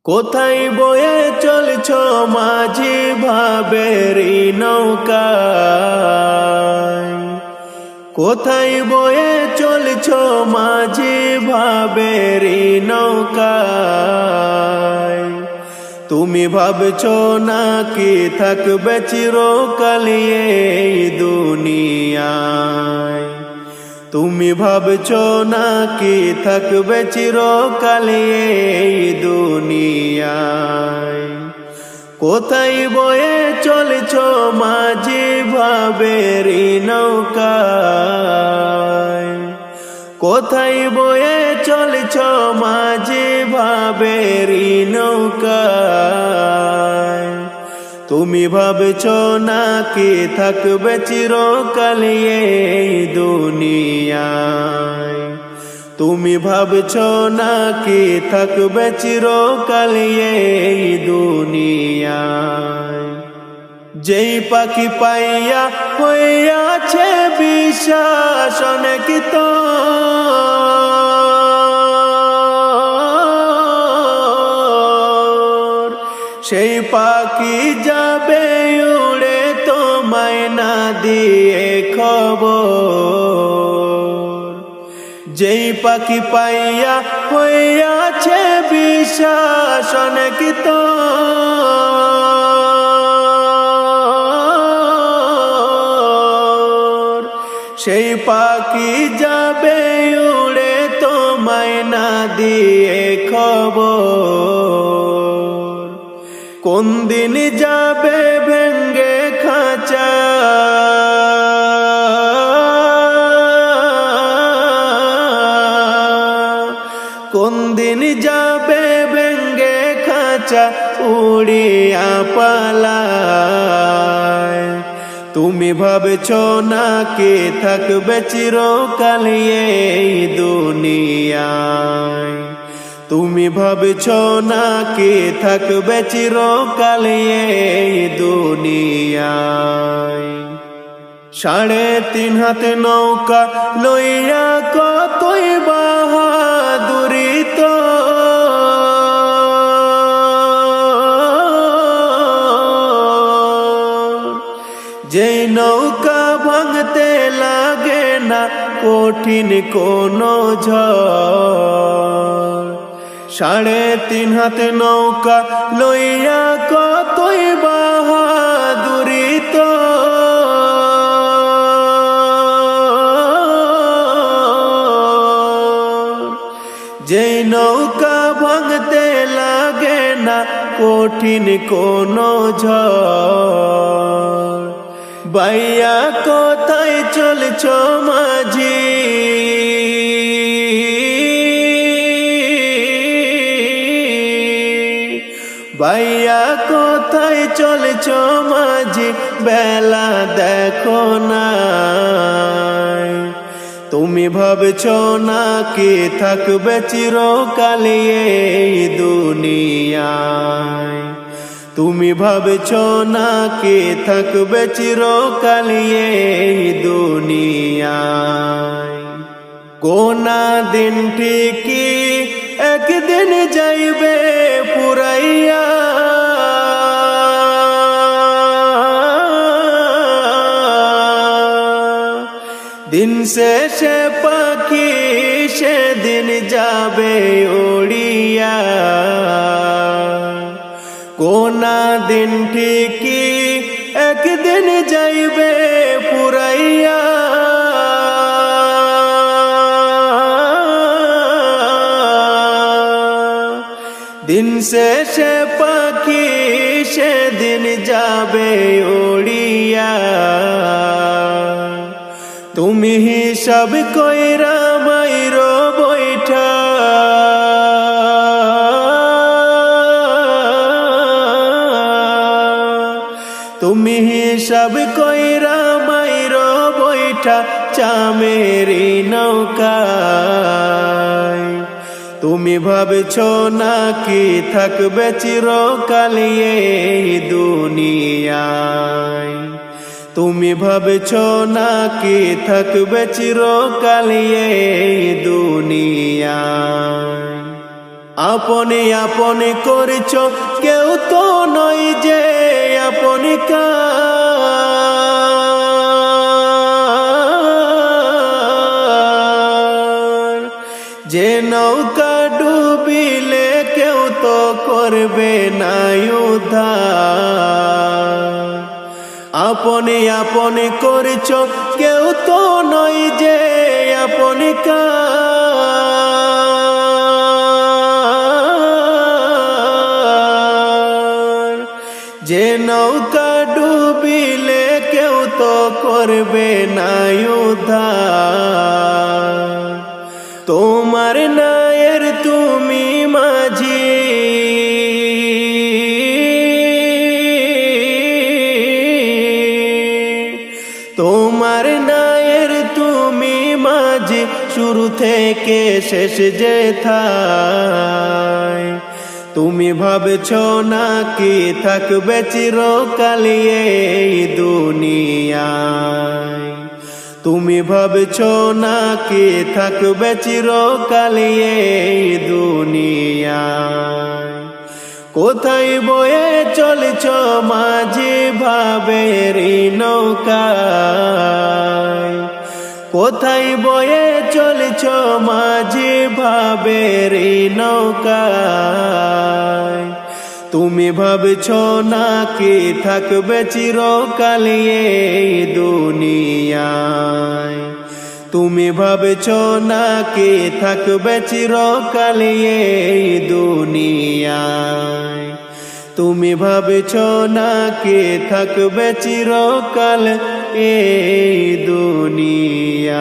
কোথায় বয়ে চলছ মাঝি ভাবেরি নৌকায়, কোথায় বয়ে চলছ মাঝি ভাবেরি নৌকায়। তুমি ভাবছ নাকি থাকবে চিরকাল এই দুনিয়ায়, তুমি ভাবছ নাকি থাকবে চিরকাল এই দুনিয়ায়। কোথায় বয়ে চলছ মাঝি ভাবেরি নৌকায়, কোথায় বয়ে চলছ মাঝি ভাবেরি নৌকায়। তুমি ভাবছ নাকি থাকবে চিরকাল এই দুনিয়ায়, তুমি ভাবছ নাকি থাকবে চিরকাল এই দুনিয়ায়। যেই পাখি পাইয়া হইয়াছে বিশ্বাস অনেক তো, সেই পাখি যাবে উড়ে তোমায় না দিয়ে খবর। যেই পাখি পাইয়া হইয়াছে বিশ্বাস অনেক তো, সেই পাখি যাবে উড়ে তোমায় না দিয়ে খবর। কোন দিন যাবে ভেঙ্গে খাঁচা, কোন দিন যাবে ভেঙ্গে খাঁচা উড়িয়া পালায়। তুমি ভাবছ নাকি থাকবে চিরকাল এই দুনিয়ায়, তুমি ভাবছ নাকি থাকবে চিরকাল এই দুনিয়ায়। 3.5 হাত নৌকা লইয়া কতই বাহাদুরি তো, যেই নৌকা ভাঙতে লাগে না কঠিন কোনো ঝড়। 3.5 হাত নৌকা লইয়া কতই বাহাদুরি তো, যেই নৌকা ভাঙতে লাগে না কঠিন কোনো ঝড়। বাইয়া কোথায় চলছ মাঝি, বাইয়া কোথায় চলছ মাঝি বেলা দেখো না। তুমি ভাবছ নাকি থাকবে চিরকাল এই দুনিয়ায়, তুমি ভাবছ নাকি থাকবে চিরকাল এই দুনিয়ায়। কোনা দিন ঠিকই একদিন যাইবে পুরাইয়া, দিন শেষে পাখি সেদিন যাবে উড়িয়া। কোনা দিন ঠিকই একদিন যাইবে পুরাইয়া, দিন শেষে পাখি সেদিন যাবে উড়িয়া। তুমি হিসাব কইরা মাইরো বৈঠা, তুমি হিসাব কইরা মাইরো বৈঠা চামেরি নৌকায়। তুমি ভাবছ নাকি থাকবে চিরকাল এই দুনিয়ায়, তুমি ভাবছ নাকি থাকবে চিরকাল এই দুনিয়ায়। আপনি আপনি করছ কেউ তো নয় যে আপনি কার। যে নৌকা ডুবিলে কেউ তো করবে না উদ্ধার। আপনি আপনি করছ কেউ তো নয় যে আপনি কার। যে নৌকা ডুবিলে কেউ তো করবে না উদ্ধার। তোমার নায়ের তুমি মাঝি, তোমার নায়ের তুমি মাঝি, শুরু থেকে শেষ যেথায়। তুমি ভাবছ নাকি থাকবে চিরকাল এই দুনিয়ায়। তুমি ভাবছ নাকি থাকবে চিরকাল এই দুনিয়ায়। কোথায় বয়ে চলছ মাঝি ভাবের নৌকায়। কোথায় বয়ে চলছ মাঝি ভাবের নৌকায়। তুমি ভাবছ নাকি থাকবে চিরকাল এই দুনিয়ায়। তুমি ভাবছ নাকি থাকবে চিরকাল এই দুনিয়ায়। তুমি ভাবছ নাকি থাকবে চিরকাল এই দুনিয়ায়।